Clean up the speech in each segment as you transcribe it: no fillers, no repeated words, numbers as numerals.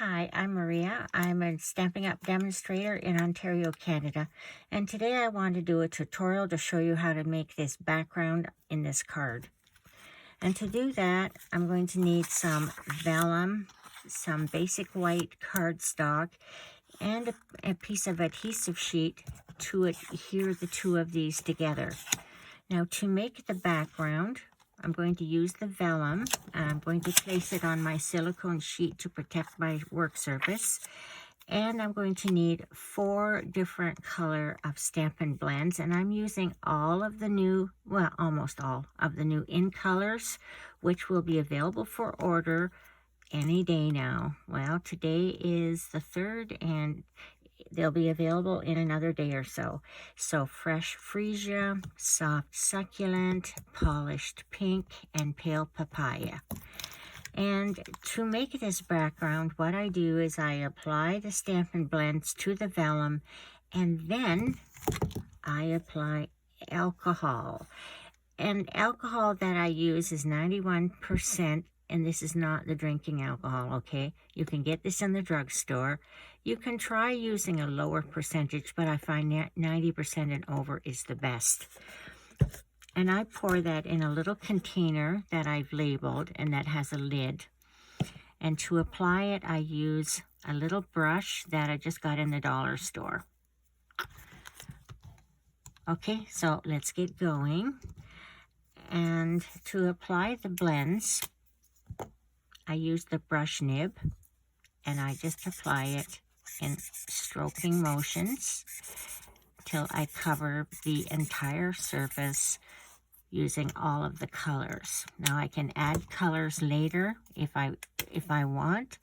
Hi, I'm Maria. I'm a Stampin' Up! Demonstrator in Ontario, Canada, and today I want to do a tutorial to show you how to make this background in this card. And to do that, I'm going to need some vellum, some basic white cardstock, and a piece of adhesive sheet to adhere the two of these together. Now, to make the background, I'm going to use the vellum, and I'm going to place it on my silicone sheet to protect my work surface. And I'm going to need 4 different color of Stampin' Blends, and I'm using all of the new, well, almost all of the new in colors, which will be available for order any day now. Well, today is the 3rd, and they'll be available in another day or so. So fresh Freesia, soft Succulent, polished pink, and Pale Papaya. And to make this background, what I do is I apply the Stampin' Blends to the vellum, and then I apply alcohol. And alcohol that I use is 91%, and this is not the drinking alcohol, okay? You can get this in the drugstore. You can try using a lower percentage, but I find that 90% and over is the best. And I pour that in a little container that I've labeled and that has a lid. And to apply it, I use a little brush that I just got in the dollar store. Okay, so let's get going. And to apply the blends, I use the brush nib, and I just apply it in stroking motions till I cover the entire surface using all of the colors. Now I can add colors later if I want,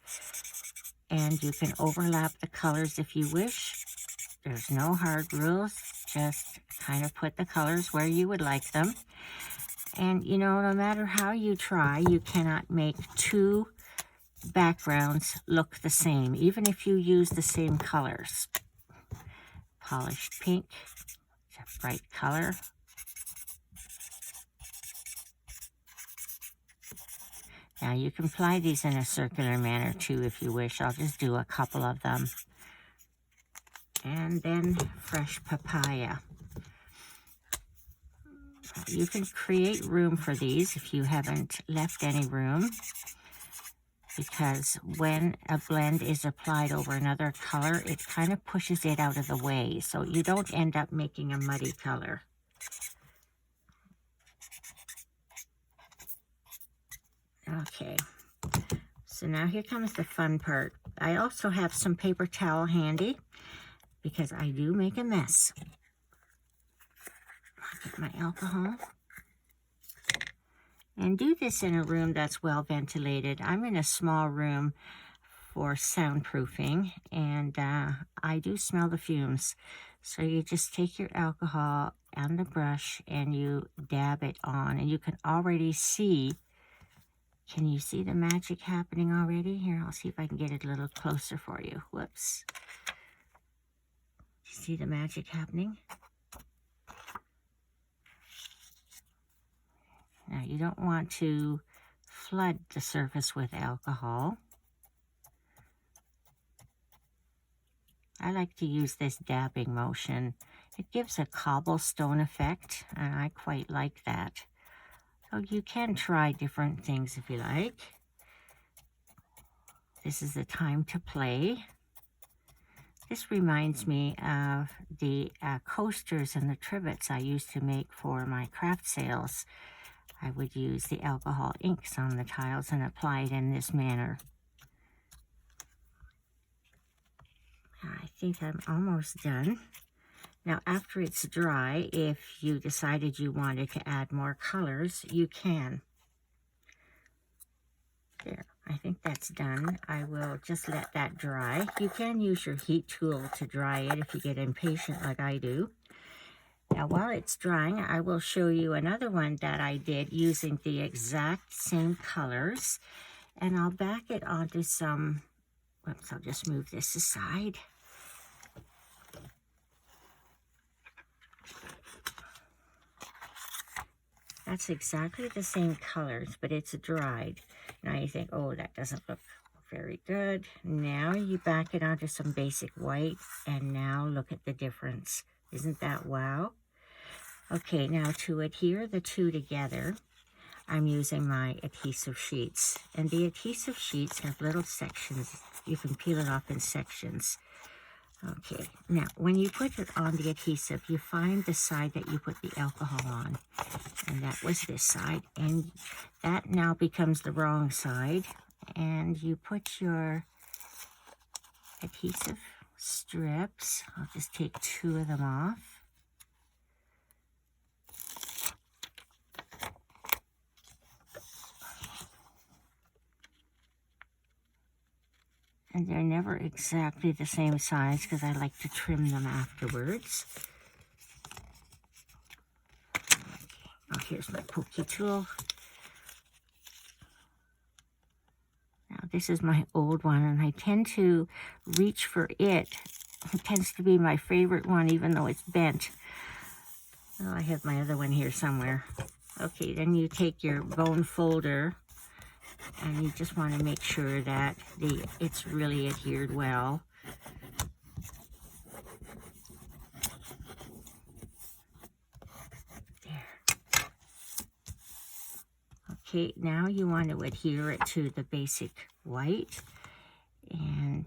and you can overlap the colors if you wish. There's no hard rules, just kind of put the colors where you would like them. And you know, no matter how you try, you cannot make 2 backgrounds look the same, even if you use the same colors. Polished pink, it's a bright color. Now you can apply these in a circular manner too if you wish. I'll just do a couple of them. And then fresh papaya. You can create room for these if you haven't left any room, because when a blend is applied over another color, it kind of pushes it out of the way, so you don't end up making a muddy color. Okay, so now here comes the fun part. I also have some paper towel handy because I do make a mess. I'll get my alcohol. And do this in a room that's well ventilated. I'm in a small room for soundproofing, and I do smell the fumes. So you just take your alcohol and the brush and you dab it on, and you can already see. Can you see the magic happening already? Here, I'll see if I can get it a little closer for you. Whoops. You see the magic happening? Now, you don't want to flood the surface with alcohol. I like to use this dabbing motion. It gives a cobblestone effect, and I quite like that. So you can try different things if you like. This is the time to play. This reminds me of the coasters and the trivets I used to make for my craft sales. I would use the alcohol inks on the tiles and apply it in this manner. I think I'm almost done. Now, after it's dry, if you decided you wanted to add more colors, you can. There, I think that's done. I will just let that dry. You can use your heat tool to dry it if you get impatient like I do. Now, while it's drying, I will show you another one that I did using the exact same colors. And I'll back it onto some, whoops, I'll just move this aside. That's exactly the same colors, but it's dried. Now you think, oh, that doesn't look Very good. Now you back it onto some basic white, and now look at the difference. Isn't that wow? Okay, now to adhere the two together, I'm using my adhesive sheets. And the adhesive sheets have little sections. You can peel it off in sections. Okay, now when you put it on the adhesive, you find the side that you put the alcohol on. And that was this side. And that now becomes the wrong side. And you put your adhesive strips. I'll just take 2 of them off. And they're never exactly the same size because I like to trim them afterwards. Oh, here's my pokey tool. Now this is my old one, and I tend to reach for it. It tends to be my favorite one, even though it's bent. Oh, I have my other one here somewhere. Okay, then you take your bone folder, and you just want to make sure that it's really adhered well. There. Okay, now you want to adhere it to the basic white, and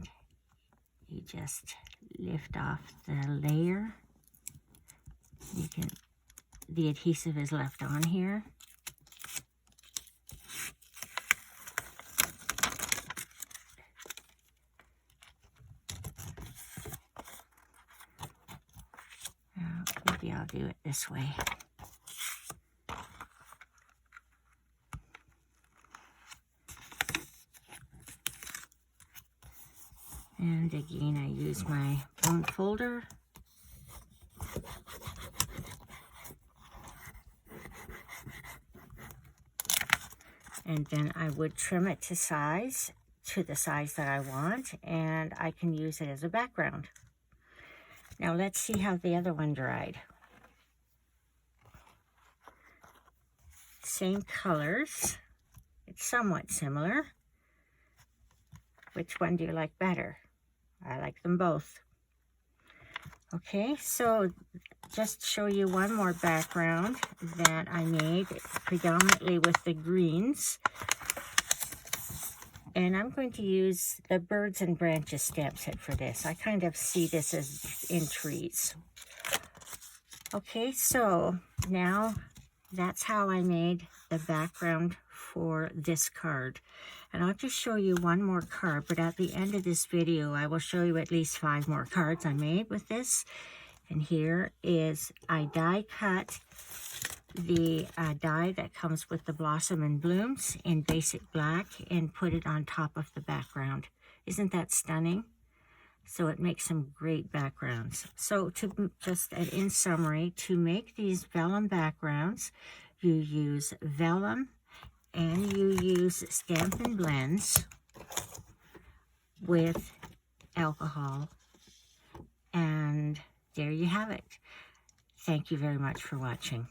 you just lift off the layer. The adhesive is left on here. Maybe I'll do it this way. And again, I use my bone folder. And then I would trim it to the size that I want, and I can use it as a background. Now let's see how the other one dried. Same colors. It's somewhat similar. Which one do you like better? I like them both. Okay, so just show you one more background that I made predominantly with the greens. And I'm going to use the Birds and Branches stamp set for this. I kind of see this as in trees. Okay, so now that's how I made the background for this card. And I'll just show you one more card, but at the end of this video, I will show you at least 5 more cards I made with this. And here is, I die cut the die that comes with the Blossom and Blooms in basic black and put it on top of the background. Isn't that stunning? So it makes some great backgrounds. So to just in summary, to make these vellum backgrounds, you use vellum and you use Stampin Blends with alcohol. And there you have it. Thank you very much for watching.